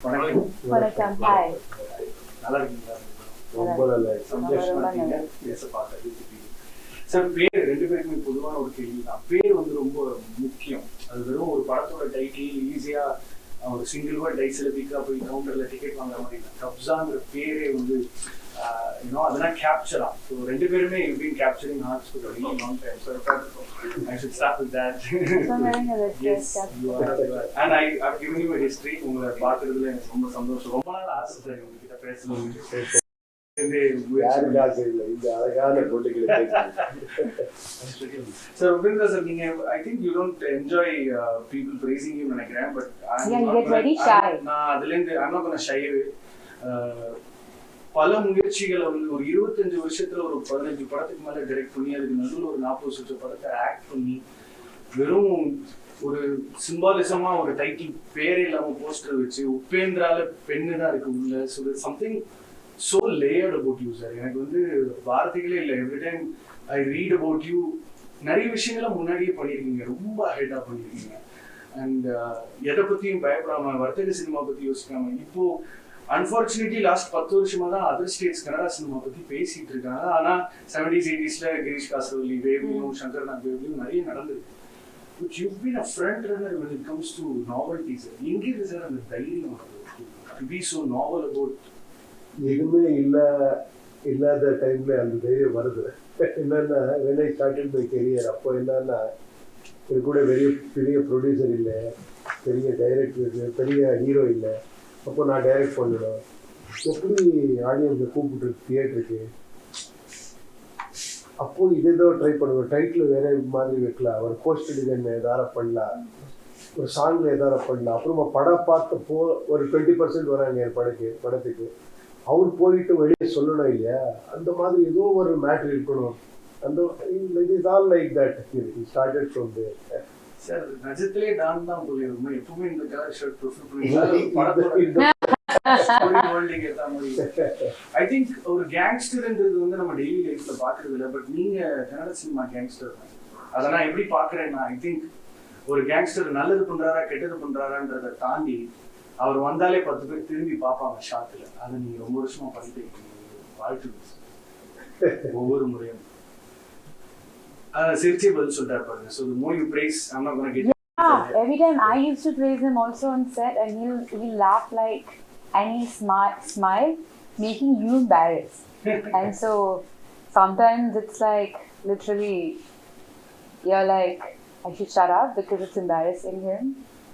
வணக்கம். ஹாய். நல்லா இருக்கீங்களா? ரொம்ப நல்லா இருக்கு. சந்தோஷமா இருக்கீங்க. பேச பார்த்தது. சார், பேர் ரெண்டு பேருக்குமே பொதுவான ஒரு கேள்வி தான். பேர் வந்து ரொம்ப முக்கியம். அது வெறும் ஒரு படத்தோட டைட்டில் ஈஸியா ஒரு சிங்கிள் வேர்ட் டைஸ்ல போய் கவுண்டர்ல டிக்கெட் வாங்குற மாதிரி இல்லை. கப்ஸாங்கிற பேரே வந்து அதெல்லாம் கேப்சரா. ஸோ ரெண்டு பேருமே you been capturing hearts for a really long time. So I should start with that. Yes, you are. And I've given you a history. உங்களை பார்க்கறதுல எனக்கு ரொம்ப சந்தோஷம். ரொம்ப நாள் ஆசை சார் உங்ககிட்ட பேசணும். Sir, Upendra sir, I think you don't enjoy people praising you நினைக்கிறேன். But you get very shy. நான் அதுலேருந்து I'm not going to shy away. பல முயற்சிகள் ஒரு 25 வருஷத்துல ஒரு 15 படத்துக்கு மேல டைரக்ட் பண்ணி அதுக்கு நடுவில் ஒரு 40 வருஷம் படத்தை ஆக்ட் பண்ணி வெறும் ஒரு சிம்பாலிசமா ஒரு டைட்டில் பேரே இல்லாம போஸ்டர் வச்சு உபேந்திரால பெண்ணு தான் இருக்கு உள்ள. So something so layered about you sir. எனக்கு வந்து வார்த்தைகளே இல்லை. Every time I read about you. நிறைய விஷயங்களை முன்னாடியே பண்ணியிருக்கீங்க, ரொம்ப ஹெட்டா பண்ணியிருக்கீங்க. அண்ட் எதை பத்தியும் பயப்படாம வர்த்தக சினிமா பத்தி யோசிக்காம இப்போ அன்பார்ச்சுனேட்லி லாஸ்ட் 10 வருஷமா தான் அதர் ஸ்டேட்ஸ் கன்னடா சினிமா பத்தி பேசிட்டு இருக்காங்க. ஆனா 70s 80sல கிரீஷ் காசவல்லி வேவ்லையும் சங்கர் நாக் வேவ்லையும் நிறைய நடந்திருக்கு. But you've been a front runner when it comes to novelty sir. எங்க இருக்கு சார் அந்த தைரியம் to be so novel about? எதுவுமே இல்லாத டைம்ல அந்த தைரியம் வருது. என்னன்னா when I started my career, அப்போ என்னன்னா இது கூட பெரிய ப்ரொடியூசர் இல்லை, பெரிய டைரக்டர், பெரிய ஹீரோ இல்லை. அப்போ நான் டைரக்ட் பண்ணிடுவேன். எப்படி ஆடியன்ஸை கூப்பிட்டு தியேட்டருக்கு அப்போ இதேதோ ட்ரை பண்ணுவேன். டைட்டில் வேற மாதிரி வைக்கலாம், ஒரு போஸ்ட் டிசைன் எதாவது பண்ணலாம், ஒரு சாங்கில் எதாவது பண்ணலாம். அப்புறமா படம் பார்த்து ஒரு 20% வராங்க என் படத்துக்கு. அவர் போயிட்டு வெளியே சொல்லணும் இல்லையா, அந்த மாதிரி ஏதோ ஒரு மேட்ரு இருக்கணும். அந்த it is all like that. It started from there. Sir, நிஜத்திலே டான் தான் போலிருக்கும். எப்பவுமே இந்த கலர் ஷர்ட் ப்ரிஃபர் பண்ணுவீங்க. ஐ திங்க் ஒரு கேங்ஸ்டர்ன்றது வந்து நம்ம டெய்லி லைஃப்ல பாக்குறது இல்லை. பட் நீங்க கன்னட சினிமா கேங்ஸ்டர் தான். அதை நான் எப்படி பாக்குறேன்னா, ஐ திங்க் ஒரு கேங்ஸ்டர் நல்லது பண்றாரா கெட்டது பண்றாரான்றதை தாண்டி அவர் வந்தாலே 10 பேர் திரும்பி பார்ப்பாங்க ஷாட்ல. அதை நீங்க ரொம்ப வருஷமா பண்ணிட்டு வாழ்த்து ஒவ்வொரு முறையும் சிரிச்சே பதில் சொல்லிட்டாரு பாருங்க. So the more you praise, I'm not going to get. Yeah, every time I used to praise him also on set, and he'll laugh like, and he'll smile, making you embarrassed. And so sometimes it's like literally you're like, I should shut up because it's embarrassing him.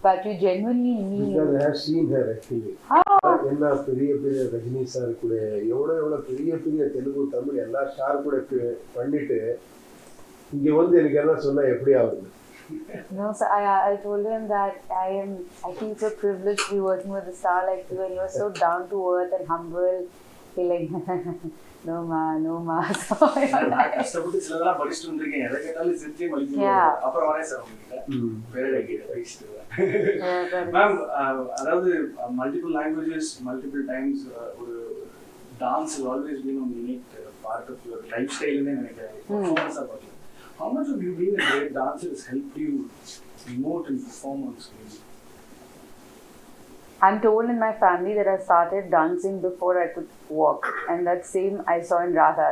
But you genuinely mean. Because I have seen her actually. எல்லா பெரிய Rajini sir கூட எவ்வளோ பெரிய தெலுங்கு தமிழ் எல்லா star கூட பண்ணிட்டு இங்க வந்து எனக்கு எல்லாம் சொன்னா எப்படி ஆகுது? No, so I told him that I feel so privileged to be working with a star like you, and you're so down to earth and humble. He like no ma. So நான் கஷ்டப்பட்டு சிலதெல்லாம் படிச்சுட்டு வந்திருக்கேன். எதை கேட்டாலும் சிரிச்சே மலிச்சு அப்புறம் வரேன் sir உங்ககிட்ட வேற கேட்ட பேசிட்டு மேம். அதாவது மல்டிபிள் லாங்குவேஜஸ் மல்டிபிள் டைம்ஸ் ஒரு dance always been one unique part of your life ஸ்டைல்னே நினைக்கிறேன். பர்ஃபார்மன்ஸா பார்க்கலாம். How much of you being a great dancer has helped you emote and perform on screen? I'm told in my family that I started dancing before I could walk, and that same I saw in Radha.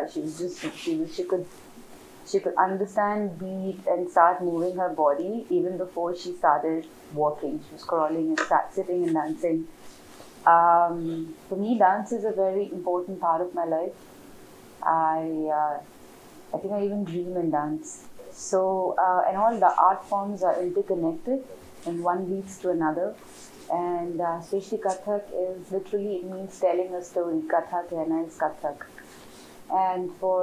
She could understand beat and start moving her body even before she started walking. She was crawling and sitting and dancing. For me, dance is a very important part of my life. I think I even dream and dance. So, and all the art forms are interconnected, and one leads to another. And especially Kathak is literally, it means telling a story. Katha kehna is Kathak. And for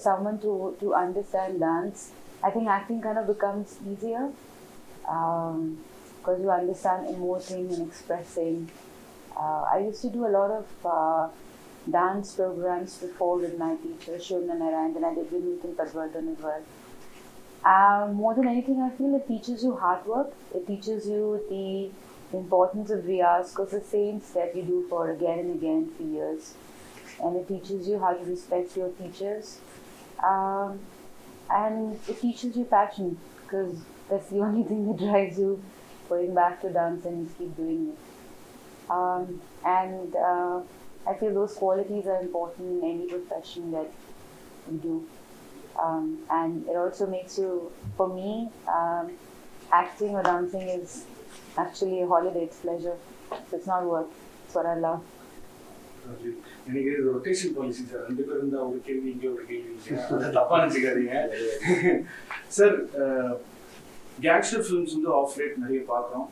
someone to understand dance, I think acting kind of becomes easier because you understand emoting and expressing. I used to do a lot of dance programs before with my teacher Shriya Saran, and I did with Nathan Padwardhan as well. More than anything, I feel it teaches you hard work. It teaches you the importance of riyaz, because the same step you do for again and again for years. And it teaches you how to respect your teachers. And it teaches you passion, because that's the only thing that drives you going back to dance and keep doing it. And I feel those qualities are important in any profession that we do. And it also makes you, for me, acting or dancing is actually a holiday, it's pleasure. So it's not work, it's what I love. எனக்கு இது rotation policy sir, 2 பேர் இருந்தா ஒரு கேள்வி இங்கே ஒரு கேள்வி இல்லையா, தப்பா நினச்சிக்காதீங்க சார். கேங்ஸ்டர் ஃபிலிம்ஸ் வந்து ஆஃப் லேட் நிறைய பார்க்குறோம்.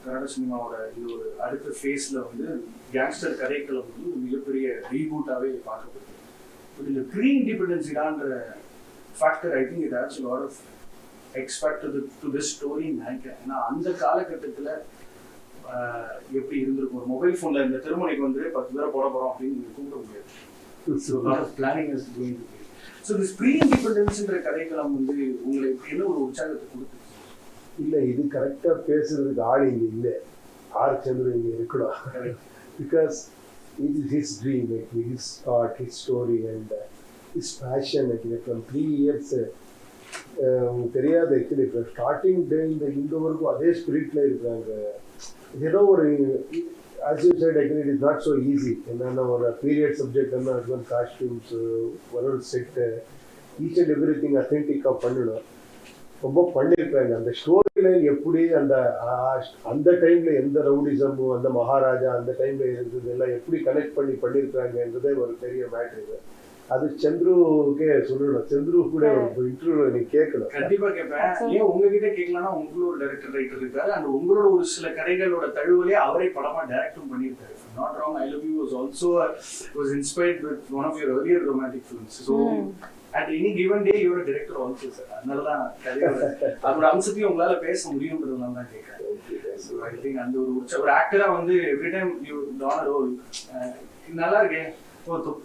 கன்னட சினிமாவோட இது ஒரு அடுத்த ஃபேஸில் வந்து கேங்ஸ்டர் கதைக்களம் வந்து ஒரு மிகப்பெரிய ரீபூட்டாகவே பார்க்கப்படுது. பட் இந்த ப்ரீ இண்டிபெண்டன்ஸிடான்ற factor I think it has a lot of X factor to this story நினைக்கிறேன். ஏன்னா அந்த காலகட்டத்தில் எப்படி இருந்திருக்கும், ஒரு மொபைல் ஃபோனில் இந்த திருமணிக்கு வந்து 10 பேரை போட போகிறோம் அப்படின்னு நீங்கள் கூப்பிட முடியாது. So lot of planning is going to be. So this ப்ரீ இண்டிபெண்டன்ஸ்ன்ற கதைக்களம் வந்து உங்களை என்ன ஒரு உற்சாகத்தை கொடுத்துச்சு? இல்லை, இது கரெக்டாக பேசுறதுக்கு ஆள் இங்கே இல்லை. ஆர் சந்திரன் இங்கே இருக்கணும். Because it is his dream, actually, his thought, his story and his passion. Actually, from 3 years, தெரியாது ஆக்சுவலி ஸ்டார்டிங் டே இந்த வரைக்கும் அதே ஸ்பிரிட்ல இருக்கிறாங்க. ஏதோ ஒரு as you said, actually, it is not so easy. என்னன்னா ஒரு பீரியட் சப்ஜெக்ட் என்ன அதுவும் காஸ்டியூம்ஸ் ஒரு set each and every thing அத்தென்டிக்காக பண்ணணும். ரொம்ப பண்ணியிருக்காங்க. அந்த ஸ்டோரி லைன் எப்படி அந்த டைம்ல எந்த ரவுடிசமும் அந்த மகாராஜா அந்த டைம்ல இருந்தது எல்லாம் எப்படி கனெக்ட் பண்ணியிருக்காங்கன்றதே ஒரு பெரிய மேட்ரு. அது சந்துருக்கே சொல்லணும். சந்துரு கூட ஒரு இன்டர்வியூ நீ கேட்கணும். கண்டிப்பா கேட்பேன். ஏன் உங்ககிட்ட கேட்கலாம்னா உங்களோட டைரக்டர் ரைட்டர் இருக்காரு அண்ட் உங்களோட ஒரு சில கதைகளோட தழுவலே அவரே படமா டைரக்டும் பண்ணியிருக்காரு. Not wrong, I Love You was also was inspired with one of your earlier romantic films. So at any given day you are a director also, sir. அதனால தான் அதோட அம்சத்தையும் உங்களால பேச முடியும்ன்றதுனால தான் கேட்குறேன். ஸோ ஐ திங்க் அந்த ஒரு ஆக்டரா வந்து every time you don role நல்லா இருக்கே,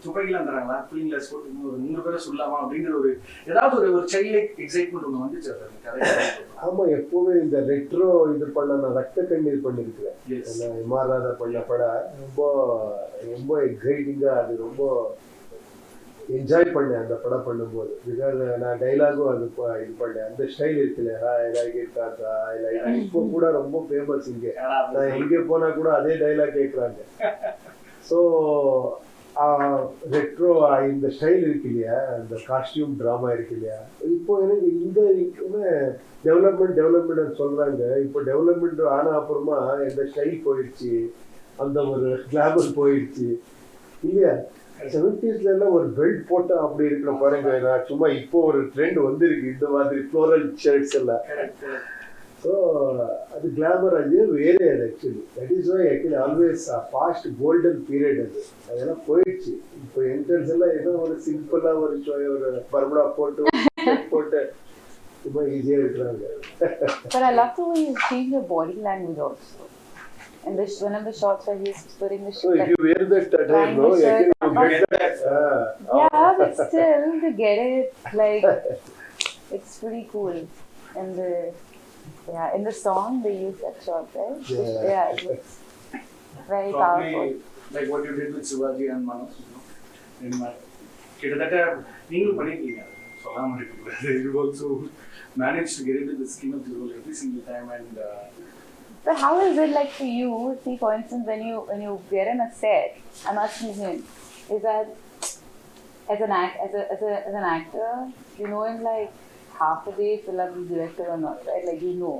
துப்பாக்கிலாம் தராங்களா, க்ளீன் கிளாஸ் போட்டு ஒரு 3 பேரை சொல்லலாமா அப்படிங்கிற ஒரு ஏதாவது ஒரு சைல்ட் லைக் எக்ஸைட்மெண்ட் ஒன்று வந்துச்சு அந்த கதை. ஆமா, எப்பவுமே இந்த ரெட்ரோ இது பண்ண நான் ரத்த கண்ணீர் பண்ணிருக்கிறேன். இமாராதா பண்ண படம் ரொம்ப ரொம்ப எக்ஸைட்டிங்கா, அது ரொம்ப என்ஜாய் பண்ணேன் அந்த படம் பண்ணும்போது. பிகாஸ் நான் டைலாகும் அது இது பண்ணேன். அந்த ஸ்டைல் இருக்குல்ல, இப்போ கூட ரொம்ப ஃபேமஸ் இங்கே. நான் எங்கே போனா கூட அதே டைலாக் கேட்குறாங்க. ஸோ ரெட்ரோ இந்த ஸ்டைல் இருக்கு இல்லையா, அந்த காஸ்டியூம் ட்ராமா இருக்கு இல்லையா, இப்போ எனக்கு இந்த டெவலப்மெண்ட் சொல்றாங்க. இப்போ டெவலப்மெண்ட் ஆன அப்புறமா இந்த ஸ்டைல் போயிடுச்சு, அந்த ஒரு கிளாமர் போயிடுச்சு இல்லையா. 70s எல்லாம் ஒரு பெல்ட் போட்டா அப்படி இருக்கிற பாருங்க. நான் சும்மா இப்போ ஒரு ட்ரெண்ட் வந்துருக்கு இந்த மாதிரி ஃப்ளோரல் ஷர்ட்ஸ் எல்லாம். ஸோ அது கிளாமர், அது வேற. அது actually that is why actually always past golden period. அதெல்லாம் போயிடுச்சு. இப்போ என்ட்ரன்ஸ் எல்லாம் ஏதோ ஒரு சிம்பிளா ஒரு பர்முடா போட்டு ரொம்ப ஈஸியா இருக்கிறாங்க. But I love the way you change your body language also. And this one of the shots where he's putting the so if you wear that type, no, you get that. Yeah, but still to get it, like, it's pretty cool. And in the song they use that shot, right? Yeah, it looks very powerful. Like what you did with Shivaji and Manoj, in my கிட்டத்தட்ட நீங்களும் பண்ணிருக்கீங்க, சொல்லாம இருக்கீங்க. You also managed to get into the skin of the role every single time. And but how is it like for you? See, for instance, when you get in a set, I'm asking him, is that as an actor, you know him like half a day if you love this director or not, right? Like, you know.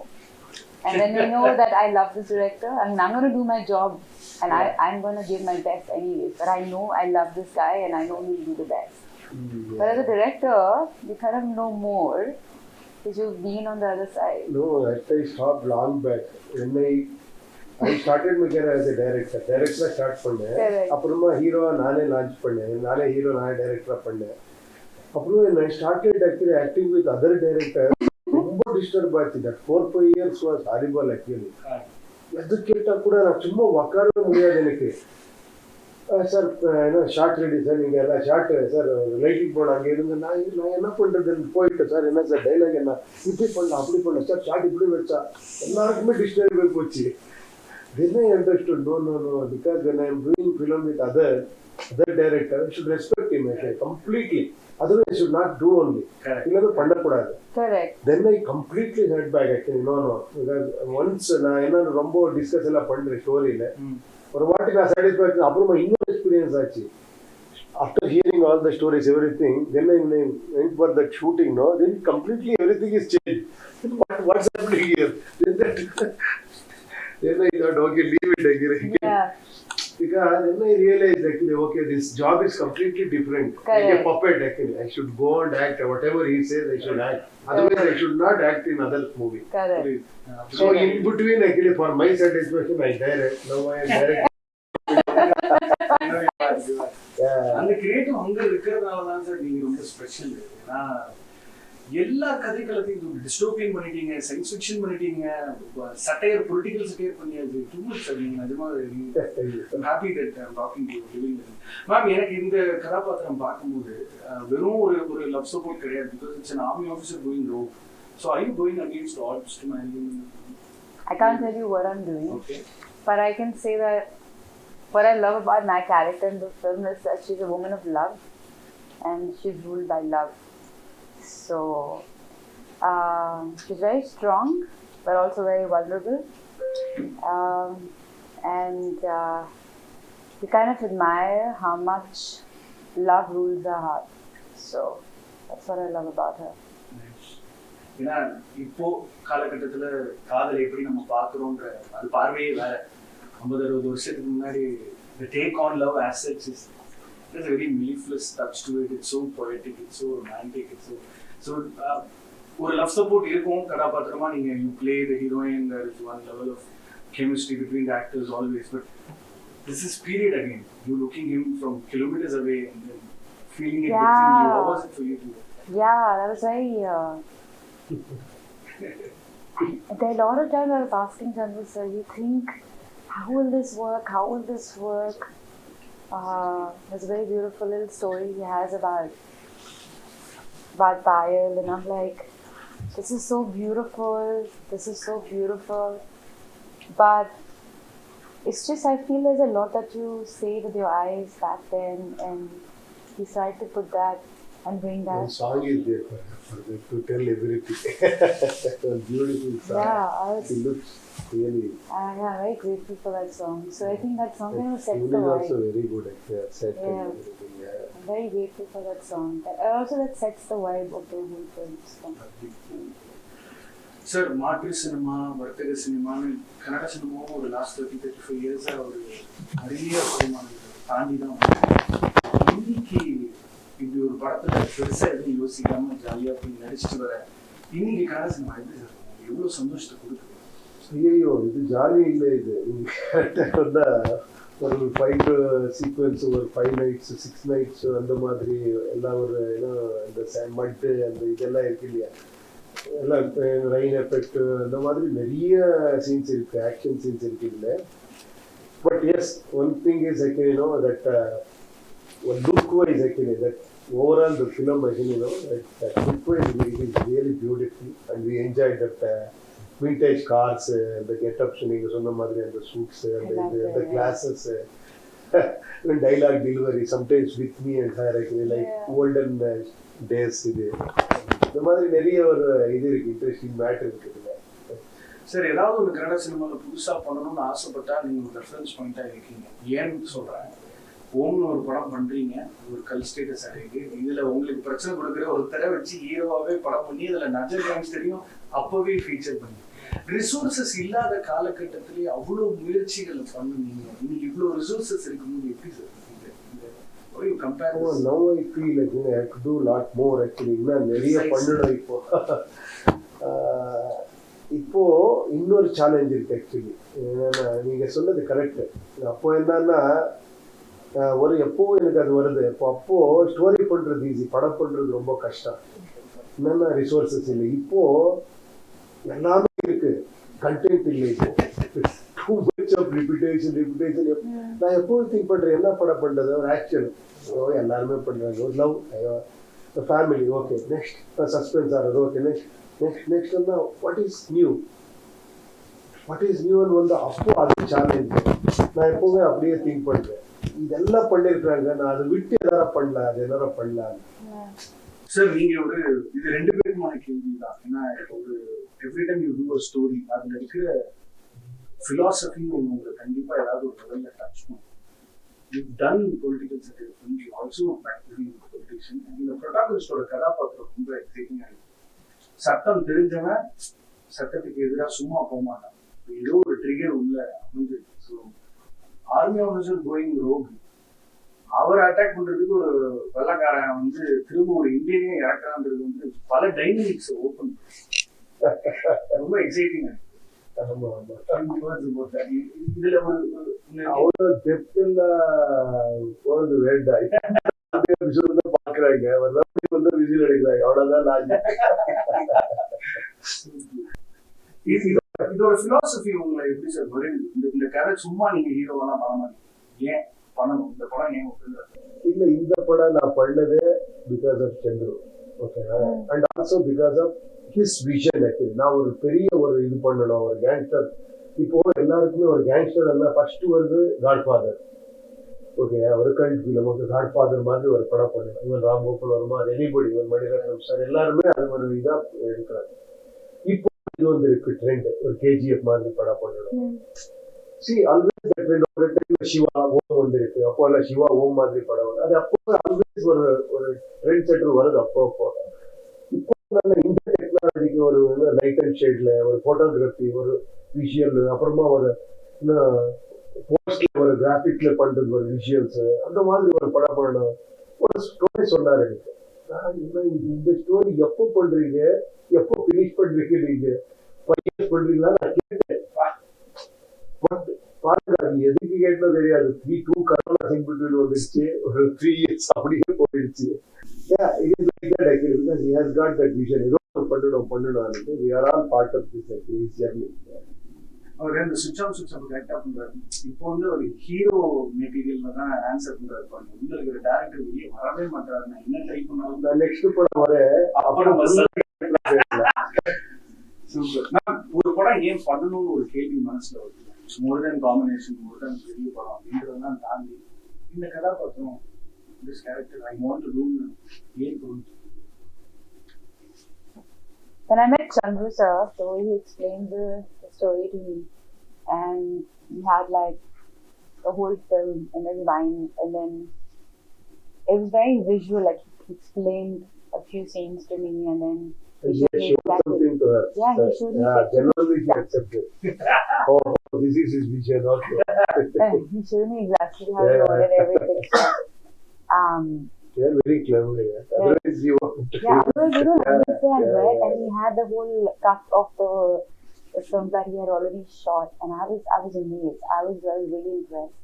And then you know that I love this director and I'm going to do my job and I'm going to give my best anyways. But I know I love this guy and I know he'll do the best. Yeah. But as a director, you kind of know more because you've been on the other side. No, I stopped long back. When I started my career as a director. Director start பண்ணேன். அப்புறமா ஹீரோவா நானே launch பண்ணேன். நானே hero நானே டைரக்டரா பண்ணேன். அப்புறம் I started actually acting with other directors. ரொம்ப டிஸ்டர்ப் ஆச்சு. That 4-5 years was horrible actually. எது கேட்டா கூட நான் சும்மா உட்காரவே முடியாது எனக்கு. சார் என்ன ஷார்ட் ரெடி சார், நீங்கள் எல்லாம் ஷார்ட் சார் லைட்டிங் போன அங்கே இருந்து நான் என்ன பண்ணுறதுன்னு போயிட்டேன் சார். என்ன சார் டைலாக் என்ன இப்படி பண்ணலாம் அப்படி பண்ணலாம் சார், ஷார்ட் இப்படி வச்சா எல்லாருக்குமே டிஸ்டர்ப் ஆகி போச்சு. Then I understood, no, because when I am doing film with other director, I should respect him completely. Otherwise, I should not do only. இல்லவே பண்ணக்கூடாது. Correct. Then I completely heard back actually, no, because once நான் என்ன ரொம்ப discuss எல்லாம் பண்ணுறேன் ஸ்டோரியில். ஒரு வாட்டி நான் சாட்டிஸ்ஃபேக்ஷன் அப்புறமா இன்னொரு எக்ஸ்பீரியன்ஸ் ஆச்சு. After hearing all the stories, everything, then I went for that shooting, no? Then completely everything is changed. What's happening here? Then I thought, okay, leave it again. Yeah. Because then I realized actually, okay, this job is completely different. Correct. Like a puppet actually. I should go and act. Whatever he says, I should act. Otherwise, I should not act in other movie. Correct. So in between, actually, for my satisfaction, I direct. Now I am direct. அந்த creative அங்க இருக்கிறதுனால தான் sir நீங்க ரொம்ப special. ஏன்னா எல்லா கதைக்களத்தையும் dystopian பண்ணிட்டீங்க, சயின்ஸ் ஃபிக்ஷன் பண்ணிட்டீங்க, சட்டையர் பொலிட்டிக்கல் சட்டையர் பண்ணியாச்சு. Too much sir. நீங்க நிஜமா happy that I am talking to you. Ma'am, எனக்கு இந்த கதாபாத்திரம் பார்க்கும்போது வெறும் ஒரு லவ் சப்போர்ட் கிடையாது. Because it's an army officer going rogue. So are you going against odds to marry him? I can't tell you what I'm doing. Okay. But I can say that what I love about my character in the film is that she's a woman of love and she's ruled by love. So she's very strong but also very vulnerable, and you kind of admire how much love rules her heart. So that's what I love about her. ஏன்னா இப்போ காலகட்டத்துல காதலை எப்படி நம்ம பாக்குறோம்ன்ற அது பார்வையே வேற. 50-60 வருஷத்துக்கு முன்னாடி the take on love as such is there's a very mellifluous touch to it. It's so poetic, it's so romantic, it's so ஒரு லவ் சப்போர்ட் இருக்கும் கதாபாத்திரமா. நீங்க you play the heroine, there is one level of chemistry between the actors always, but this is period again. You looking him from kilometers away and then feeling it within you. How was it for you to? Yeah, that was very there are a lot of times I was asking Chandru sir, you think, how will this work? How will this work? There's a very beautiful little story he has about Payal, and I'm like, this is so beautiful. This is so beautiful. But it's just, I feel there's a lot that you say with your eyes back then, and he tried to put that and bring that. One song is there to tell everything. A beautiful song. Yeah, It looks really. I'm very grateful for that song. So I think that song kind of sets Tune the is also vibe. very good actually. Set Yeah. and everything. Yeah. I'm very grateful for that song. Also, that sets the vibe of the whole film. Sir, மாற்று cinema, வர்த்தக சினிமான்னு கன்னட சினிமாவும் ஒரு last 30-35 இயர்ஸா ஒரு நிறைய பரிமாணங்களை தாண்டி தான் இன்னைக்கு இப்படி ஒரு படத்துல பெருசா எதுவும் யோசிக்காம ஜாலியா போய் நடிச்சுட்டு வர இன்னைக்கு கன்னட சினிமா எப்படி சார் எவ்வளவு சந்தோஷத்தை கொடுக்குது? ஐயோ, இது ஜாலி இல்லை. இது கரெக்டாக வந்தால் ஒரு 5 சீக்வன்ஸ், ஒரு 5 nights 6 nights அந்த மாதிரி எல்லாம் ஒரு இந்த மட்டு அந்த இதெல்லாம் இருக்கு இல்லையா, எல்லாம் ரெயின் எஃபெக்ட் அந்த மாதிரி நிறைய சீன்ஸ் இருக்கு, ஆக்ஷன் சீன்ஸ் இருக்கு இல்லை. But yes, one thing is actually that look wise actually that overall the film actually that look wise it is really beautiful and we enjoyed that vintage cars, the get-ups நீங்க சொன்ன மாதிரி அந்த suits, the glasses, dialogue delivery sometimes with me and her actually like olden days. இது இந்த மாதிரி நிறைய ஒரு இது இருக்கு, இன்ட்ரெஸ்டிங் மேட்டர் இருக்குது. சார், ஏதாவது ஒரு கன்னட சினிமாவில் புதுசாக பண்ணணும்னு ஆசைப்பட்டா நீங்கள் ஒரு ரெஃபரன்ஸ் பாயிண்டாக இருக்கீங்க. ஏன்னு சொல்கிறேன், ஓம்னு ஒரு படம் பண்ணுறீங்க, ஒரு கல் ஸ்டேட்டஸ் ஆகிருக்கு. இதில் உங்களுக்கு பிரச்சனை கொடுக்குற ஒருத்தரை வச்சு ஹீரோவாகவே படம் பண்ணி அதில் நஜர் கேங்ஸ்டரையும் அப்போவே ஃபீச்சர் பண்ணி ரிசோர்ஸஸ் இல்லாத காலகட்டத்திலேயே அவ்வளோ முயற்சிகளை பண்ணுவீங்க. இன்னைக்கு இவ்வளோ ரிசோர்ஸஸ் இருக்கும்போது எப்படி sir compare? Now I feel like I could do a lot more actually. இன்னும் நிறைய பண்ணணும். இப்போ இன்னொரு சேலஞ்ச் இருக்கு ஆக்சுவலி. என்னன்னா, நீங்க சொன்னது கரெக்ட். அப்போ என்னன்னா ஒரு எப்பவும் எனக்கு அது வருது. அப்போ ஸ்டோரி பண்றது ஈஸி, படம் பண்றது ரொம்ப கஷ்டம். என்னன்னா ரிசோர்சஸ் இல்லை. இப்போ எல்லாமே இருக்கு, கண்டென்ட் இல்லை. இப்போ too much of repetition. நான் எப்போது திங்க் பண்றேன், என்ன படம் பண்றது, ஒரு ஆக்ஷன் எல்லாருமே பண்றாங்க, ஒரு love, family, okay, next suspense ஆகிறது, ஓகே, நெக்ஸ்ட் வந்து வாட் இஸ் நியூன்னு வந்து அப்போ அது சேலஞ்ச். நான் எப்பவுமே அப்படியே திங்க் பண்றேன், இதெல்லாம் பண்ணிருக்காங்க, நான் அதை விட்டு எதாவது பண்ணலாம், அது எதாவது பண்ணலாம். சார், நீங்க ஒரு இது 2 பேருக்குமான கேள்வி தான். ஏன்னா ஒரு every time you do a story, அதுல இருக்கிற philosophy உங்களுக்கு கண்டிப்பா ஏதாவது ஒரு லெவல்ல டச் பண்ணும். You've done political satire films, you also practicing politician. இந்த ப்ரொட்டாகனிஸ்டோட கதாபாத்திரம் ரொம்ப எக்ஸைட்டிங்கா இருக்கு. சட்டம் தெரிஞ்சவன் சட்டத்துக்கு எதிராக சும்மா போக மாட்டான். ஏதோ ஒரு ட்ரிகர் உள்ள அமைஞ்சு. So army officer going rogue, அவரை அட்டாக் பண்றதுக்கு ஒரு வெள்ளக்காரன் வந்து திரும்ப ஒரு இந்தியனே இறக்குறான்றது வந்து பல டைனமிக்ஸ் ஓப்பன், ரொம்ப எக்ஸைட்டிங்கா இருக்கு. இதுல அவ்வளவு டெப்த்ல போறது வேண்டாம். பாக்குறாங்க வந்து விசில் அடிக்கிறாங்க, அவ்வளவுதான் லாஜிக். இதோட பிலாசபி உங்களை எப்படி சார் வருது? இந்த கதை சும்மா நீங்க ஹீரோவெல்லாம் பண்ண மாட்டீங்க, ஏன் பண்ணணும் இந்த படம்? ஏன் இல்ல, இந்த படம் நான் பண்ணது பிகாஸ் ஆஃப் சந்திரு, ஓகேவா, and also because of his vision. Actually நான் ஒரு பெரிய ஒரு இது பண்ணணும், ஒரு கேங்ஸ்டர். இப்போ எல்லாருக்குமே ஒரு கேங்ஸ்டர் எல்லாம் ஃபர்ஸ்ட் வருது காட்ஃபாதர், ஓகே, ஒரு கல்ட் ஃபிலிம், ஒரு காட்ஃபாதர் மாதிரி ஒரு படம் பண்ணணும். இவன் ராம் கோபால் வர்மா, எனிபடி, இவன் மணிரத்னம் சார், எல்லாருமே அது ஒரு இதா எடுக்கிறாங்க. இப்போ இது வந்து இருக்கு ட்ரெண்ட், ஒரு கேஜிஎஃப் மாதிரி படம் பண்ணணும். See, always that trend over time Siva ஓம் வந்திருக்கு, அப்போ எல்லாம் சிவா ஓம் மாதிரி படம் அது அப்போ ஆல்வேஸ் ஒரு ட்ரெண்ட் செட்டர் வருது. அப்போ இப்போ இந்த டெக்னாலஜிக்கு ஒரு லைட் அண்ட் ஷேட்ல ஒரு போட்டோகிராஃபி, ஒரு விஷுவல், அப்புறமா ஒரு போஸ்ட்ல ஒரு கிராஃபிக்ல பண்றது, ஒரு விஷுவல்ஸ், அந்த மாதிரி ஒரு படம் பண்ணணும். ஒரு ஸ்டோரி சொன்னாரு எனக்கு. இந்த ஸ்டோரி எப்போ பண்றீங்க, எப்போ பினிஷ் பண்றீங்க, நீங்க பண்றீங்களா நான் கேட்டேன். பாருங்க, அது எதுக்கு கேட்டோ தெரியாது. 3-2 கரோனா சிம்பிள் வந்துருச்சு, ஒரு 3 years அப்படியே போயிடுச்சு. Because he has got that vision. ஏதோ பண்ணணும். We are all part of this journey. அவர் இந்த சுவிட்ச் ஆஃப் கரெக்டா பண்றாரு. இப்போ வந்து ஒரு ஹீரோ மெட்டீரியல்ல தான் ஆன்சர் பண்றாரு. உள்ள இருக்கிற டேரக்டர் வெளியே வரவே மாட்டாரு. நான் என்ன ட்ரை பண்ணாலும் நான் நெக்ஸ்ட் படம் வர அப்புறம் சூப்பர். ஒரு படம் ஏன் பண்ணணும்னு ஒரு கேள்வி மனசுல வருது. மோர் தென் காம்பினேஷன், மோர் தென் பெரிய படம் அப்படின்றதெல்லாம் தாண்டி இந்த கதாபாத்திரம், this character I want to do ஏன் தோணுச்சு? When I met Chandru sir, so he explained the story to me, and he had like the whole film in his mind, and then it was very visual. Like he explained a few scenes to me, and then he showed something to her. Yeah, he showed me. Yeah, generally he accepted. Oh, this is his vision also. He showed me exactly how he wanted everything. They are very clever. Otherwise, you don't understand, right? And he had the whole cut of the films that he had already shot, and I was amazed. I was really impressed.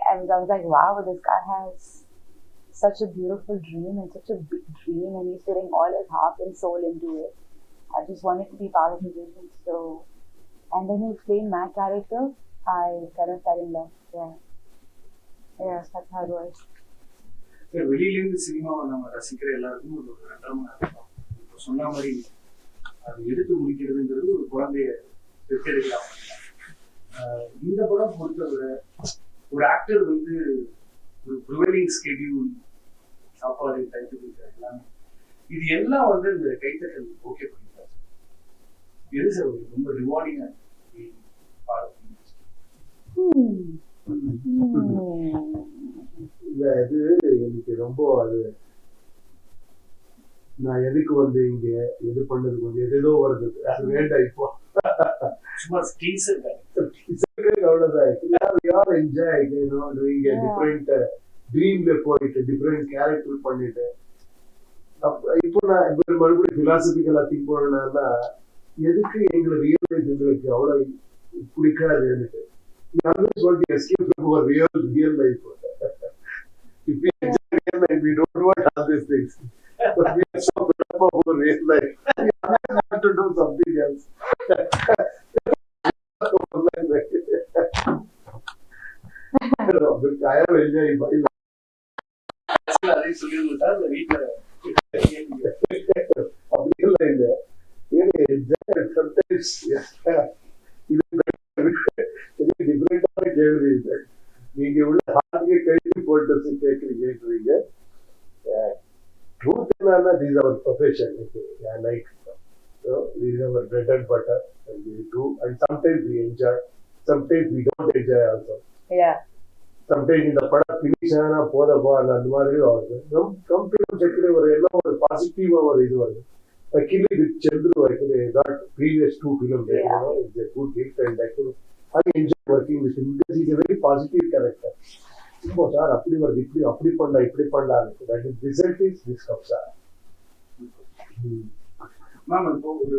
And I was like, wow, this guy has such a beautiful dream and such a big dream, and he's putting all his heart and soul into it. I just wanted to be part of the vision. So, and then he explained my character. I kind of fell in love. Yeah, that's how it was. வெளியிலேருந்து சினிமாவை நம்ம ரசிக்கிற எல்லாருக்கும் ஒரு கட்டமாக இருக்கும். இப்போ சொன்ன மாதிரி அது எடுத்து முடிக்கிறதுங்கிறது ஒரு குழந்தைய பெற்றெடுக்கலாம். இந்த படம் பொறுத்தவரை ஒரு ஆக்டர் வந்து ஒரு ப்ரிவைலிங் ஸ்கெடியூல், சாப்பாடு, டைட்டில், எல்லாமே இது எல்லாம் வந்து இந்த கைத்தட்டல் ஓகே பண்ணிட்டாரு. எது சார் ரொம்ப ரிவார்டிங்கா இல்ல, இது எனக்கு ரொம்ப அது நான் எதுக்கு வந்து இங்க எது பண்ணதுக்கு வந்து எதோ வருது, அது வேண்டாம். இப்போ சும்மா அவ்வளவுதான். என்ஜாய் டூயிங் டிஃபரெண்ட் ட்ரீம்ல போயிட்டு டிஃபரெண்ட் கேரக்டர் பண்ணிட்டு. இப்போ நான் இப்போ மறுபடியும் பிலாசபிக்கலா திங்க் பண்ணனா எதுக்கு எங்களை ரியலைஸ் எங்களுக்கு அவ்வளவு பிடிக்காது. எனக்கு we always want to escape from our real life. If we enjoy real life, we don't want all these things. But we are so proud of our real life. We always want to do something else. I am enjoying my life. அப்படியெல்லாம் இல்லை. Sometimes டிஃபரெண்டான கேள்வி இது. நீங்க உள்ள ஹார்ட்கே கழித்து போட்டு கேட்குறீங்க. Truth என்னன்னா, this our profession. Like This is our bread and butter, and we do. And sometimes we enjoy, sometimes we don't enjoy also. Yeah. Sometimes இந்த படம் ஃபினிஷ் ஆனா போதப்பா அந்த மாதிரியும் வருது. நம் ஃபிலிம் செக்ல ஒரு எல்லாம் ஒரு பாசிட்டிவா ஒரு இது வருது. Actually with Chandru, actually I got previous 2 films. It's a good hit, and actually I enjoy working with him because he's a very positive character. இப்போ சார் அப்படி வருது, இப்படி அப்படி பண்ணலாம், இப்படி பண்ணலாம். That is result is this kabzaa. Ma'am இப்போ ஒரு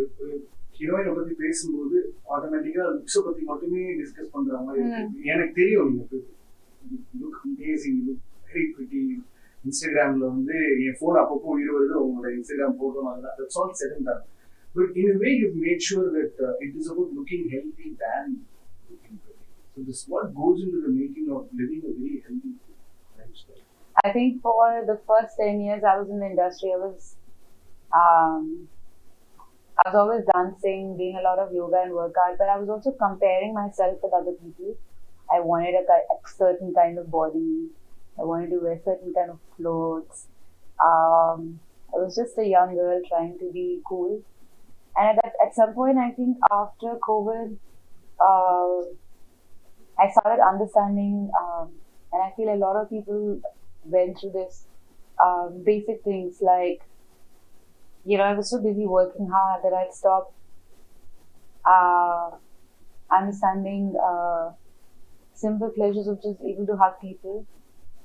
ஹீரோயினை பத்தி பேசும்போது ஆட்டோமேட்டிக்கா லுக்ஸை பத்தி மட்டுமே டிஸ்கஸ் பண்ற மாதிரி எனக்கு தெரியும். நீங்க look amazing, look very pretty. இன்ஸ்டாகிராம்ல வந்து என் போன் அப்பப்போ உயிர் வருது, உங்களோட இன்ஸ்டாகிராம் போட்டோ அதெல்லாம். That's all said and done. But in a way you've made sure that it is about looking healthy than looking pretty. So this is what goes into the making of living a very healthy lifestyle. I think for the first 10 years I was in the industry, I was always dancing, doing a lot of yoga and workout, but I was also comparing myself with other people. I wanted a certain kind of body. I wanted to wear certain kind of clothes. I was just a young girl trying to be cool. And at some point, I think after COVID, I started understanding, and I feel a lot of people went through this, basic things like, I was so busy working hard that I'd stopped understanding simple pleasures of just able to hug people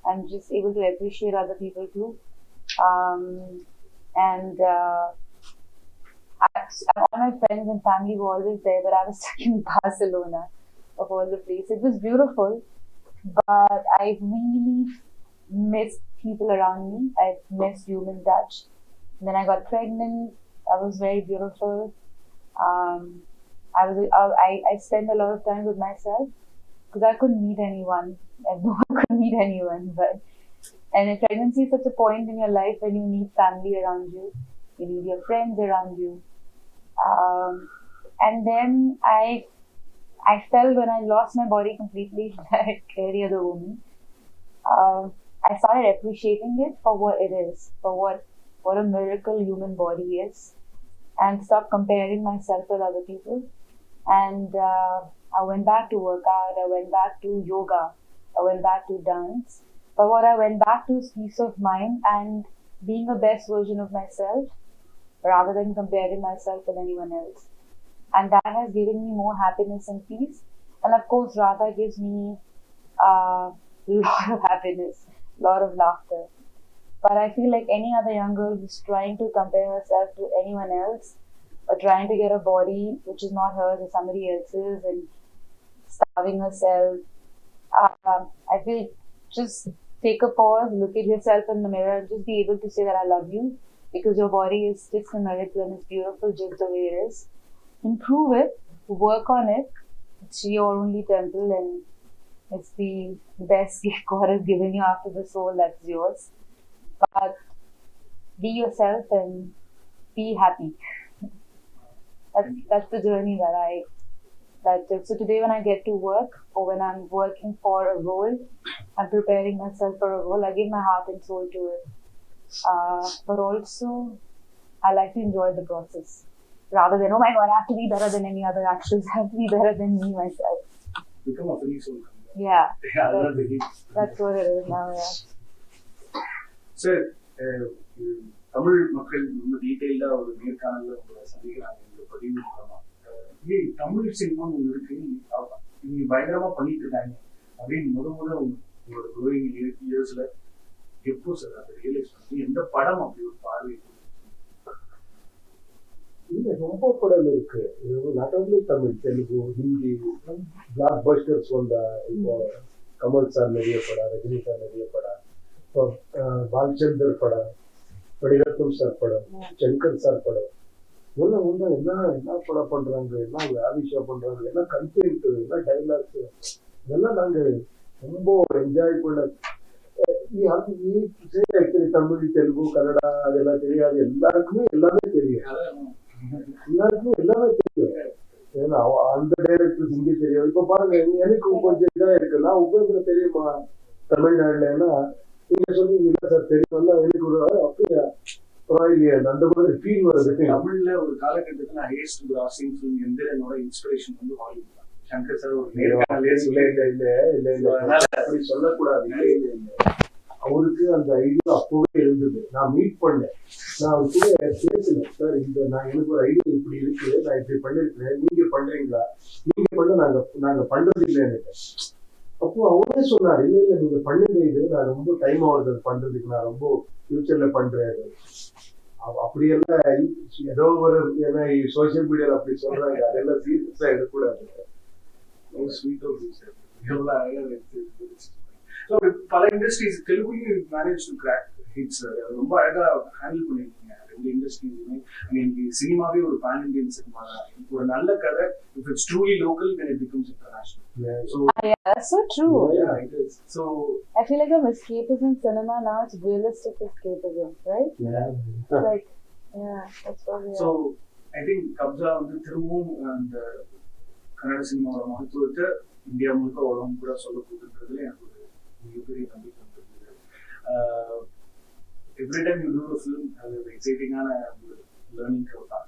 and just able to appreciate other people too. All my friends and family were always there, but I was stuck in Barcelona of all the places. It was beautiful, but I really missed people around me. I missed human touch. And then I got pregnant. I was very beautiful. I spent a lot of time with myself because I couldn't meet anyone. And no one could meet anyone. And pregnancy is such a point in your life when you need family around you. You need your friends around you. And then I felt when I lost my body completely, like every other woman, I started appreciating it for what it is, for what a miracle human body is, and stopped comparing myself with other people. And I went back to workout, I went back to yoga, I went back to dance. But what I went back to is peace of mind and being a best version of myself rather than comparing myself with anyone else. And that has given me more happiness and peace. And of course, Radha gives me a lot of happiness, a lot of laughter. But I feel like any other young girl who's trying to compare herself to anyone else or trying to get a body which is not hers or somebody else's and starving herself, I feel just take a pause, look at yourself in the mirror and just be able to say that I love you because your body is just a miracle and it's beautiful just the way it is. Improve it, work on it. It's your only temple and it's the best gift God has given you after the soul that's yours. But be yourself and be happy. That's the journey so today when I get to work or when I'm working for a role, I'm preparing myself for a role, I give my heart and soul to it. But also, I like to enjoy the process. Rather than, oh my God, I have to be better than any other actress, I have to be better than me myself. Become a free soul. Yeah. That's what it is now, yeah. Sir, Tamil மக்கள் ரொம்ப டீட்டெயில்டா ஒரு நேர்காணல உங்களை சந்திக்கிறாங்க இந்த பதிவு மூலமா. Tamil cinema ஒன்று இருக்கு, இவங்க பயங்கரமா பண்ணிட்டு இருக்காங்க அப்படின்னு உங்களோட க்ரோயிங் இயர்ஸ்ல எப்போ சார் அதை ரியலைஸ் பண்ணி எந்த படம் அப்படி ஒரு பார்வை? இல்லை, ரொம்ப படம் இருக்கு. Not only Tamil, Telugu, Hindi blockbusters வந்தா. இப்போ கமல் சார் நிறைய படம், ரஜினி சார் நிறைய படம், இப்போ பாலச்சந்தர் படம், மணிரத்னம் சார் படம், சங்கர் சார் படம், இதெல்லாம் வந்து என்ன படம் பண்றாங்க, என்ன ஆவிஷா பண்றாங்க, என்ன கண்டென்ட், என்ன டைலாக்ஸ், இதெல்லாம் நாங்க ரொம்ப என்ஜாய் பண்ண. தமிழ், தெலுங்கு, கன்னடா அதெல்லாம் தெரியாது, எல்லாருக்குமே எல்லாமே தெரியும். ஏன்னா அந்த டைரக்டர் ஹிந்தி தெரியும். இப்ப பாருங்க, எனக்கு கொஞ்சம் இதா இருக்கு, நான் உங்களுக்கு தெரியுமா தமிழ்நாடுல, ஏன்னா நீங்க சொன்னீங்க சார் தெரியும்ல, எனக்கு ஒரு அப்படியா இல்லையா அந்த மாதிரி ஃபீல் வருது. தமிழ்ல ஒரு காலகட்டத்துல ஹையஸ்ட் கிராசிங் ஃபிலிம் எந்திரனோட இன்ஸ்பிரேஷன் வந்து ஹாலிவுட் தான். சங்கர் சார் ஒரு அப்படி சொல்லக்கூடாது. அவருக்கு அந்த ஐடியா அப்பவே இருந்தது. நான் மீட் பண்ணேன், நான் அவர் கூட பேசினேன். சார் நான் எனக்கு ஒரு ஐடியா இப்படி இருக்கு, நான் இப்படி பண்ணிருக்கிறேன், நீங்க பண்றீங்களா? நீங்க பண்ண நாங்க பண்றது இல்லைன்னு. அப்போ அவரே சொன்னார், இல்ல நீங்க பண்ணுங்க, இது நான் ரொம்ப டைம் ஆகுது பண்றதுக்கு, நான் ரொம்ப ஃபியூச்சர்ல பண்றேன். அப்படியெல்லாம் ஏதோ ஒரு ஏன்னா சோசியல் மீடியால அப்படி சொல்றாங்க, அதெல்லாம் சீரியஸா எடுக்கக்கூடாது. பல இண்டஸ்ட்ரீஸ் தெலுங்குலையும் மேனேஜ் டு கிராக் ஹிட்ஸ் ரொம்ப அழகா ஹேண்டில் பண்ணிருக்கீங்க. ரெண்டு இண்டஸ்ட்ரீஸுமே இன்னைக்கு சினிமாவே ஒரு பேன் இண்டியன் சினிமா தான். ஒரு நல்ல கதை, if it's truly local, then it becomes international. So yeah, that's so true. Yeah, it is. So I feel like I'm escapism cinema now. It's realistic escapism, right? Yeah. It's like, yeah, that's what we are. So I think kabzaa வந்து திரும்பவும் அந்த கன்னட சினிமாவோட மகத்துவத்தை India முழுக்க உலகம் கூட சொல்ல போகுதுன்றதுல எனக்கு ஒரு மிகப்பெரிய நம்பிக்கை வந்துருக்குது. Every time you do a film, அது ஒரு எக்ஸைட்டிங்கான ஒரு லேர்னிங் கர்வ் தான்.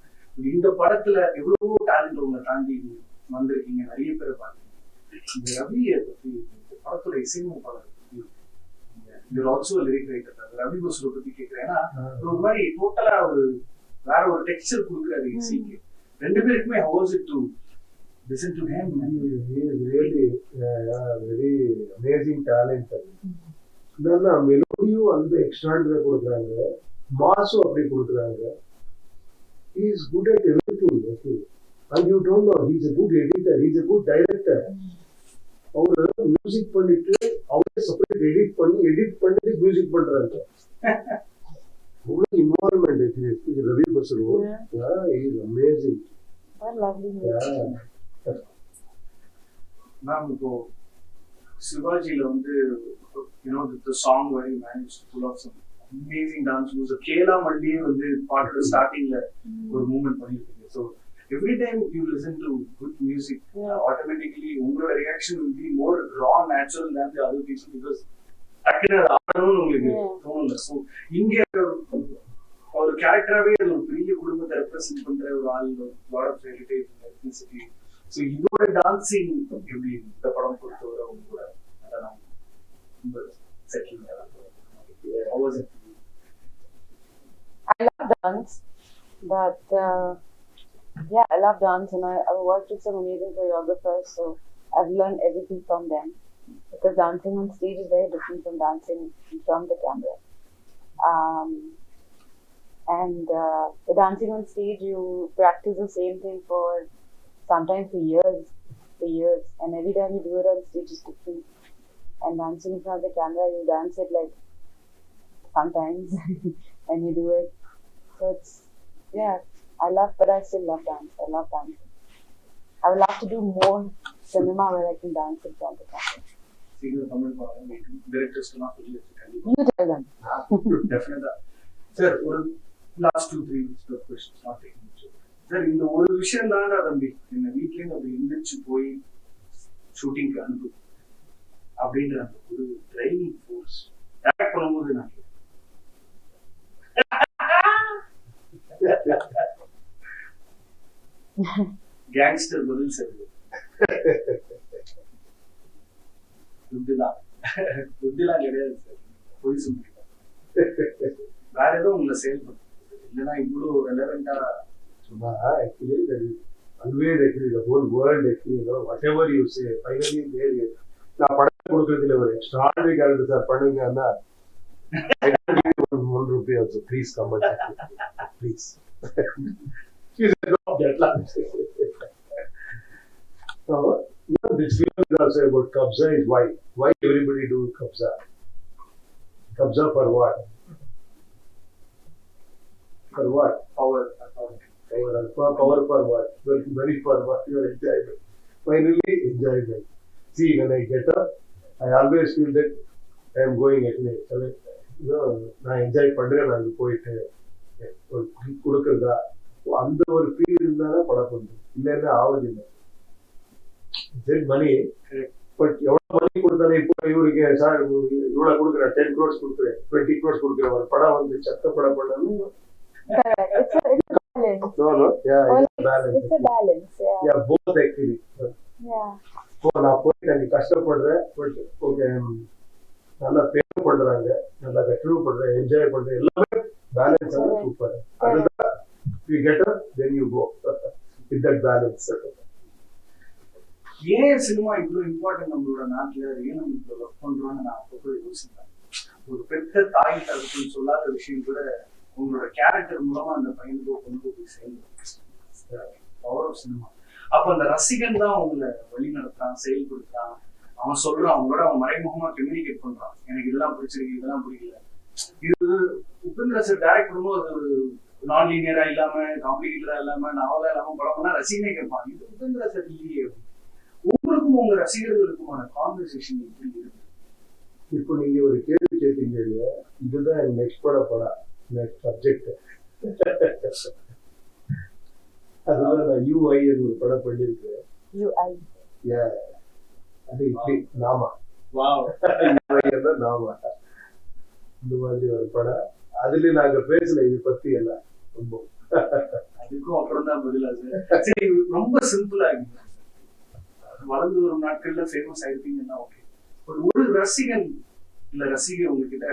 இந்த படத்துல எவ்வளவோ டேலண்ட் உங்களை தாண்டி வந்திருக்கீங்க, நிறைய பேரை பார்த்தீங்க. இந்த ரவியை பத்தி, இந்த படத்தோட இசையமைப்பாளர் பத்தி, you're also lyric writer, Ravi பசுரை பத்தி கேட்கிறேன். ஏன்னா ஒரு மாதிரி டோட்டலா ஒரு வேற ஒரு டெக்ஸ்சர் கொடுக்குறாரு இசைக்கு. ரெண்டு பேருக்குமே how was it to listen to him? He is really very amazing talent. மெலோடியும் அந்த எக்ஸ்ட்ராடனரியா கொடுக்குறாங்க, மாஸும் அப்படி கொடுக்குறாங்க. He is good at everything, okay? And you don't know, he is a good editor, he is a good director. அவரு music பண்ணிட்டு அவரே separate edit பண்ணி music பண்றாங்க. அவ்வளவு இன்வால்வ்மெண்ட் இருக்கு Ravi Basrur. He is amazing. What lovely. Ma'am இப்போ சிவாஜில வந்து the song where you managed to pull off some amazing dance moves. கேலா மல்லியே வந்து பாட்டோட ஸ்டார்டிங்ல ஒரு மூவ்மெண்ட் பண்ணிருக்கீங்க. So every time you listen to good music, automatically உங்களோட reaction will be more raw, natural than the other people, because டக்குனு ஆடணும்னு உங்களுக்கு தோணல. So இங்க ஒரு கேரக்டராகவே அது ஒரு பெரிய குடும்பத்தை ரெப்ரசென்ட் பண்ற ஒரு ஆள், lot of heritage, ethnicity. So இதோட டான்சிங் எப்படி இந்த படம் பொறுத்தவரை உங்களோட settle? I love dance, but yeah, I love dance, and I've worked with some amazing choreographers, so I've learned everything from them. Because dancing on stage is very different from dancing in front of the camera. And the dancing on stage, you practice the same thing for sometimes for years, and every time you do it on stage is different. And dancing in front of the camera, you dance it like sometimes, and you do it. So it's, yeah, but I still love dance. I love dancing. I would love to do more cinema where I can dance in front of the camera. You tell them. Definitely. Sir, last 2-3 questions not taking much. Sir, இந்த ஒரு விஷயம் தான் தம்பி என்ன வீட்லயும் அப்படி எந்திரிச்சு போய் ஷூட்டிங்க்கு அனுப்பு அப்படின்ற அந்த ஒரு டிரைவிங் ஃபோர்ஸ் டேக் பண்ணும்போது நான் கேங்ஸ்டர் பதில் சார் புத்திலாம் கிடையாது சார், போய் சொல்லிருக்கேன். வேற ஏதோ உங்களை செயல்படும் இல்லைன்னா இவ்வளவு ரெலவெண்டா சும்மா actually always actually the whole world actually, whatever you say finally there is. நான் படம் கொடுக்கறதுல ஒரு எக்ஸ்ட்ராடனரி கேரக்டர் சார் பண்ணுங்கன்னா I don't give you ₹1 also, please come and please. She's a drop that last. So this film is also about kabzaa. Is why everybody do kabzaa. Kabzaa for what? For what? Power for what? Very for what? Your enjoyment. Finally, enjoyment. See, when I get up, I always feel that I am going at night. நான் enjoy பண்றேன், நான் போயிட்டு கொடுக்கறதா அந்த ஒரு feel இருந்தாலும் படம் பண்ணுறேன், இல்லைன்னா ஆவதில்லை. மணி பட் எவ்வளவு மணி கொடுத்தாலும் இப்போ இவருக்கு சார் இவ்வளவு கொடுக்குறேன், 10 crores கொடுக்குறேன், 20 crores கொடுக்குறேன், ஒரு படம் வந்து சத்த படம் பண்ணணும் Correct. It's a balance. No, yeah, Well, it's a balance. it's a balance, yeah. Yeah, both actually. Yeah. இப்போ நான் போய் எனக்கு கஷ்டப்படுறேன், பட் ஓகே நல்லா பேர் பண்றாங்க, நல்லா கற்றுவு பண்றேன், என்ஜாய் பண்றேன், எல்லாமே பேலன்ஸ் ஆனா சூப்பர். அதுதான் you get up, then you go with that balance. ஏன் சினிமா இவ்வளவு இம்பார்ட்டன்ட் நம்மளோட நாட்டுல, ஏன் நம்ம இவ்வளவு ஒர்க் பண்றோம்னு நான் அப்போ யோசிப்பேன். ஒரு பெத்த தாய் தரப்புன்னு சொல்லாத விஷயம் கூட உங்களோட கேரக்டர் மூலமா அந்த பையனுக்கு கொண்டு போய் சேர்ந்து பவர் ஆஃப் சினிமா. அப்ப அந்த ரசிகன் தான் அவங்களை வழி நடத்துறான், செயல்படுத்துறான், அவன் சொல்றான், அவங்களோட அவன் மறைமுகமா கம்யூனிகேட் பண்றான், எனக்கு இதெல்லாம் பிடிச்சிருக்கு, இதெல்லாம் பிடிக்கல. இது உபேந்திரா சார் டைரக்ட் பண்ணும்போது அது ஒரு நான் லீனியரா இல்லாம, காம்ப்ளிகேட்டடா இல்லாம, நாவலா இல்லாம படம் பண்ணா ரசிகனே கேட்பான், இது உபேந்திரா சார் இல்லையே. உங்களுக்கும் உங்க ரசிகர்களுக்குமான கான்வர்சேஷன் எப்படி இருக்கு? இப்போ நீங்க ஒரு கேள்வி கேட்டீங்க இல்லையா, இதுதான் என் நெக்ஸ்ட் படம் நெக்ஸ்ட் சப்ஜெக்ட். அதுதான் நான் யூஐ ஒரு படம் பண்ணிருக்கேன். UI. அது இப்படி நாமா நாமா இந்த மாதிரி ஒரு படம். அதுல நாங்க பேசல இது பத்தி எல்லாம் ரொம்ப. அதுக்கும் அப்புறம் தான் பதிலா சார். சரி, ரொம்ப சிம்பிளா இருக்கு. வளர்ந்து வரும் நாட்கள்ல ஃபேமஸ் ஆயிருப்பீங்கன்னா ஓகே, பட் ஒரு ரசிகன் இல்ல ரசிகை உங்ககிட்ட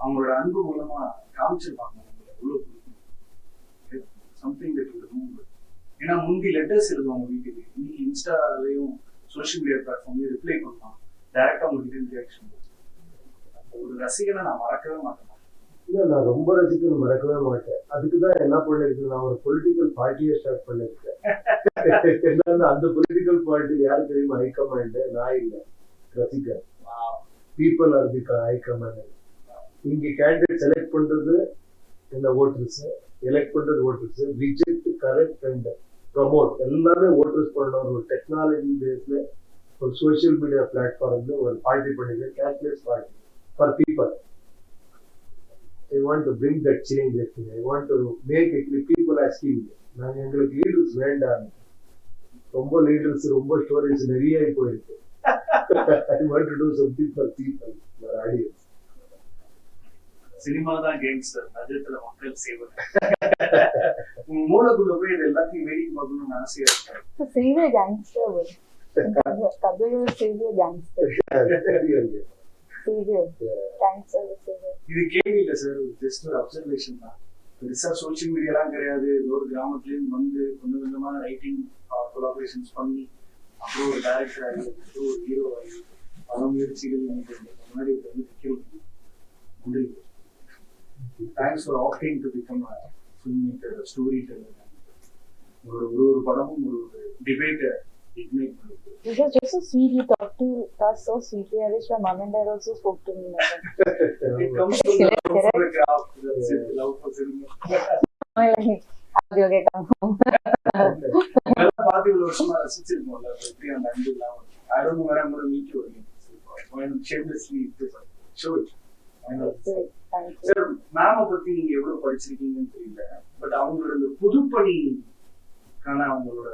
அவங்களோட அன்பு மூலமா காமிச்சிருப்பாங்க எவ்வளவு பிடிக்கும் சம்திங் தட் யூ ரிமெம்பர். ஏன்னா முந்தி லெட்டர்ஸ் எழுதுவாங்க வீட்டுக்கு, இன்னைக்கு இன்ஸ்டாலையும் சோஷியல் மீடியா பிளாட்ஃபார்ம்லயும் ரிப்ளை பண்ணலாம், டைரக்டா உங்ககிட்ட ரியாக்ஷன். ஒரு ரசிகனை நான் மறக்கவே மாட்டேன். இல்ல, நான் ரொம்ப ரசிகன் மறக்கவே மாட்டேன். அதுக்குதான் என்ன பண்ணிருக்கேன், நான் ஒரு பொலிட்டிக்கல் பார்ட்டியை ஸ்டார்ட் பண்ணிருக்கேன். என்னன்னா அந்த பொலிட்டிக்கல் பார்ட்டி யாரு தெரியுமா ஹைகமாண்ட்? நான் இல்ல, ரசிகர். People are the high command. இங்க கேண்டிடேட் செலக்ட் பண்றது இந்த ஓட்டர்ஸ், எலெக்ட் பண்றது voters, reject, correct and promote எல்லாமே ஓட்டர்ஸ் பண்ண ஒரு டெக்னாலஜி பேஸ்ல ஒரு சோசியல் மீடியா பிளாட்ஃபார்ம்ல ஒரு பார்ட்டி பண்ணிருக்கேன், cashless party for people. I want to bring that change actually. I want to make actually people asking, நான் எங்களுக்கு லீடர்ஸ் வேண்டாம், ரொம்ப லீடர்ஸ் ரொம்ப ஸ்டோரிஸ் நிறைய போயிருக்கு. I want to do something for people, for audience. Cinema தான் gangster, நஜத்துல மக்கள் சேவை. மூலக்குள்ள போய் இது எல்லாத்தையும் வேடிக்கை பார்க்கணும்னு ஆசையா இருக்கு. Save a gangster would. Kabzaa will save a gangster. Savior. Gangster will save it. இது கேள்வி இல்ல சார், ஜஸ்ட் ஒரு அப்சர்வேஷன் தான். பெருசா சோசியல் மீடியாலாம் கிடையாது. ஒரு கிராமத்துலேருந்து வந்து கொஞ்சம் கொஞ்சமா ரைட்டிங் கொலாபரேஷன்ஸ் பண்ணி அப்புறம் ஒரு டைரக்டர் ஆகி அப்புறம் ஒரு ஹீரோ ஆகி பல முயற்சிகள் முன்னாடி வந்து நன்றி. Thanks for opting to become a film maker, story teller. உங்களோட ஒரு படமும் ஒரு டிபேட்டை இக்னைட் பண்ணுது. This is just so sweet. You talk to us so sweetly. I wish my mom and dad also spoke to me. It comes from the love for the craft, that's it, love for cinema. Okay, come home. நல்லா பார்த்து இவ்வளவு வருஷமா ரசிச்சிருக்கோம்ல, எப்படி அந்த அன்பு இல்லாம. I don't know where I'm going to meet you again. When shamelessly show it. Sir, மேம பத்தி நீங்க எவ்வளவு படிச்சிருக்கீங்கன்னு தெரியல, பட் அவங்களோட இந்த பொதுப்பணிக்கான அவங்களோட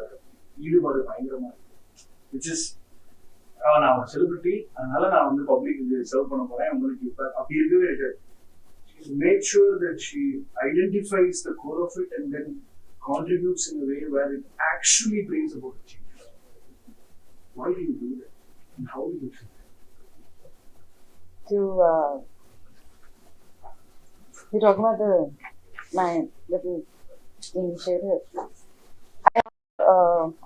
ஈடுபாடு பயங்கரமா இருக்கு. விச் இஸ், நான் ஒரு செலிபிரிட்டி, அதனால நான் வந்து பப்ளிக் சர்வ் பண்ண போறேன் உங்களுக்கு இப்ப அப்படி இருக்கவே இருக்காது. Make sure that she identifies the core of it and then contributes in a way where it actually brings about a change. Why do you do that and how do you do that? You're talking about my little initiative.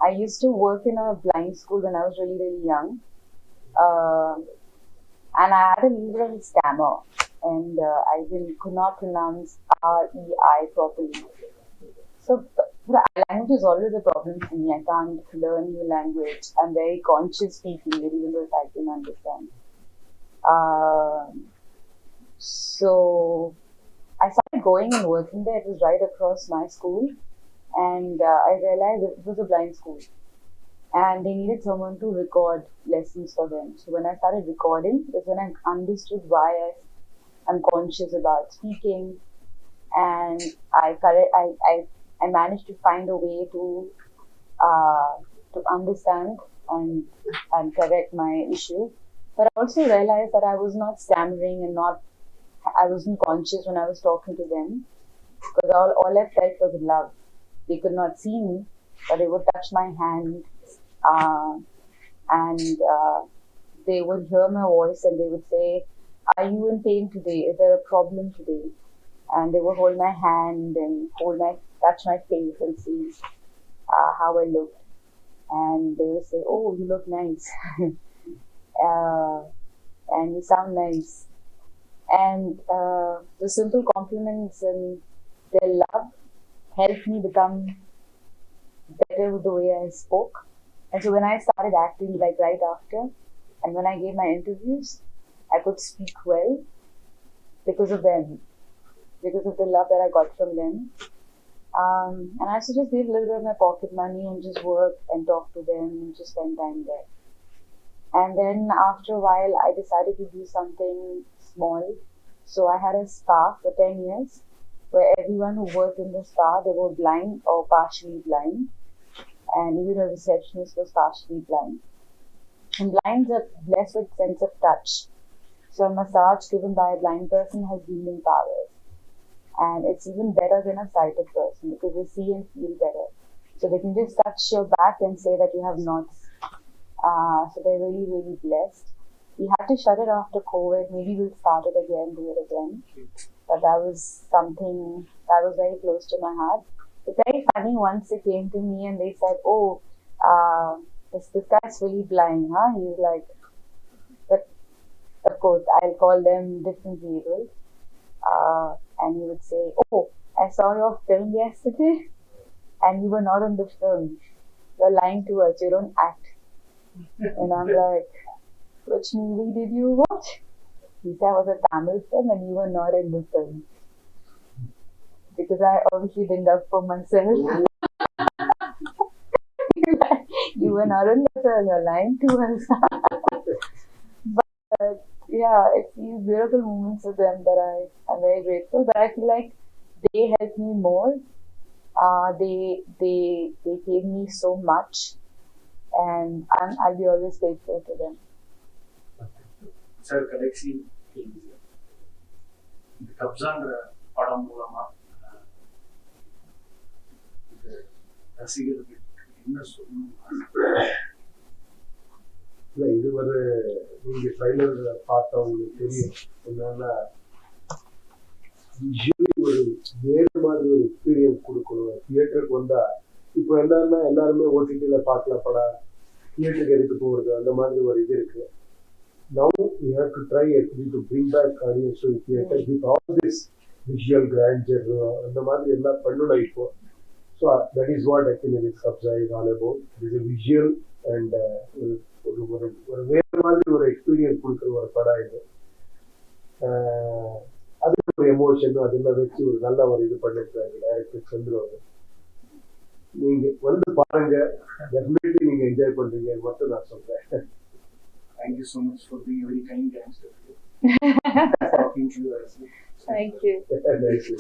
I used to work in a blind school when I was really, really young. And I had a little stammer, and I could not pronounce R-E-I properly. So the language is always a problem for me. I can't learn new language. I'm very conscious speaking it, even though I can understand. So I started going and working there. It was right across my school. And I realized it was a blind school. And they needed someone to record lessons for them. So when I started recording, that's when I understood why I'm conscious about speaking. And I managed to find a way to understand and correct my issue. But I also realized that I was not stammering and I wasn't conscious when I was talking to them. because all I felt was love. They could not see me, but they would touch my hand, uh, and they would hear my voice and they would say, "Are you in pain today? Is there a problem today?" And they would hold my hand and touch my face and see how I looked. And they would say, "Oh, you look nice, and you sound nice." And the simple compliments and their love helped me become better with the way I spoke. And so when I started acting like right after, and when I gave my interviews, I could speak well because of them, because of the love that I got from them. And I used to just give a little bit of my pocket money and just work and talk to them and just spend time there. And then after a while, I decided to do something small. So I had a spa for 10 years where everyone who worked in the spa, they were blind or partially blind. And even a receptionist was partially blind. And blinds are blessed with sense of touch. So a massage given by a blind person has healing powers. And it's even better than a sighted person because they see and feel better. So they can just touch your back and say that you have knots. So they're really, really blessed. We had to shut it after COVID. Maybe we'll start it again, do it again. But that was something that was very close to my heart. It's very funny, once they came to me and they said, "Oh, this guy's fully blind, huh?" He's like, but of course, I'll call them different labels. And he would say, "Oh, I saw your film yesterday and you were not in the film. You're lying to us, you don't act." And I'm like, "Which movie did you watch?" He said, "I was a Tamil film and you were not in the film." Because I obviously didn't up for myself. You were not in the film, you're lying to us. But yeah, it's these beautiful moments of them that I'm very grateful. But I feel like they helped me more. They gave me so much, and I'll be always grateful to them. Sir கடைசி இந்த கப்சாங்கிற படம் மூலமா ரசிகர்களுக்கு என்ன சொல்லணும்? இல்லை, இது ஒரு நீங்கள் ட்ரைலர் பார்த்தவங்களுக்கு தெரியும். என்னன்னா யூஸ்வலி ஒரு வேறு மாதிரி ஒரு எக்ஸ்பீரியன்ஸ் கொடுக்கணும். தியேட்டருக்கு வந்தால் இப்போ என்னன்னா எல்லாருமே ஓடிடியில் பார்க்கலாம் படம், தியேட்டருக்கு எதுக்கு போகிறது, அந்த மாதிரி ஒரு இது இருக்குது. Now we have to try actually to bring back audience to the theatre with all this visual grandeur and the மாதிரி எல்லாம் பண்ணணும் இப்போ. So that is what actually this kabzaa is all about. It is a visual and ஒரு வேறு மாதிரி ஒரு experience கொடுக்குற ஒரு படம் இது. அது ஒரு எமோஷனும் அதெல்லாம் வச்சு ஒரு நல்ல ஒரு இது பண்ணிருக்காங்க டைரக்டர் சந்திரன். நீங்கள் வந்து பாருங்க, டெஃபினெட்லி நீங்கள் என்ஜாய் பண்ணுறீங்கன்னு மட்டும் நான் சொல்கிறேன். Thank you so much for being a very kind gangster. Talking to you. Thank you. Thank you.